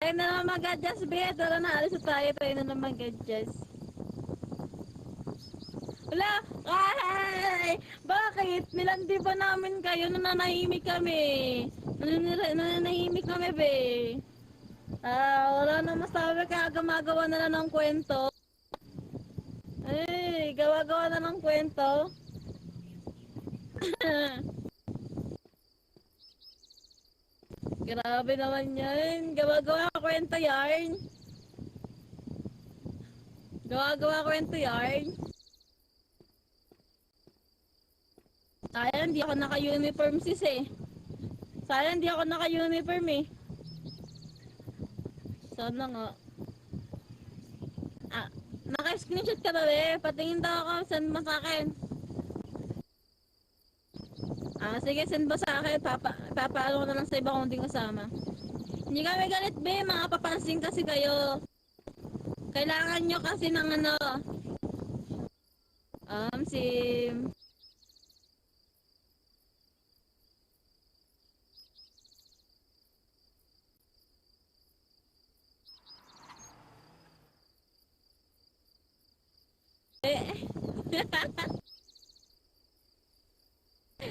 Tayo na naman mag-adjust, be. Tara na, alis na tayo. Tayo na naman mag-adjust. Wala! Ay! Bakit? Nilandi ba namin kayo? Nananahimik kami. Nananahimik kami, be. Wala na masabi kaya gumagawa na lang ng kwento. Ay, gawa-gawa na ng kwento. Grabe naman yan. Gawa-gawa kwento yarn. Gawa-gawa kwento yarn. Sayang, di ako naka-uniform sis eh. Sayang, di ako naka-uniform eh. Sana nga. Naka-screenshot ka ba eh? Patingin daw ako, send mo sa akin. Sige, send mo sa akin. Papaalo ko na lang sa iba kung hindi kasama. Hindi kami galit be, mga papansin kasi kayo. Kailangan nyo kasi ng ano. Sim.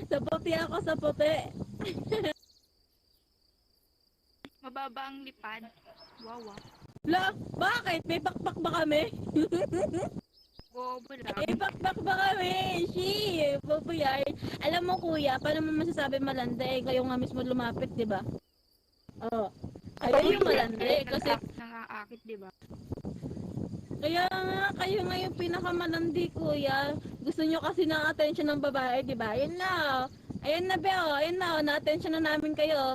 Sa puti ako, sa puti. Mababa ang lipad. Wow. La, bakit? May pakpak ba kami? Bobo lang. May pakpak ba kami? Bobo yan. Alam mo kuya, paano mo masasabi malanda eh? Kayo nga mismo lumapit, di ba? Oo. Kayo yung malanda eh, kasi... Nang-aakit, di ba? Kaya nga, kayo nga yung pinakamalandi kuya. Gusto nyo kasi ng attention ng babae, di ba? Ayun na. Ayun na be, oh. Ayun na, na-attention na namin kayo.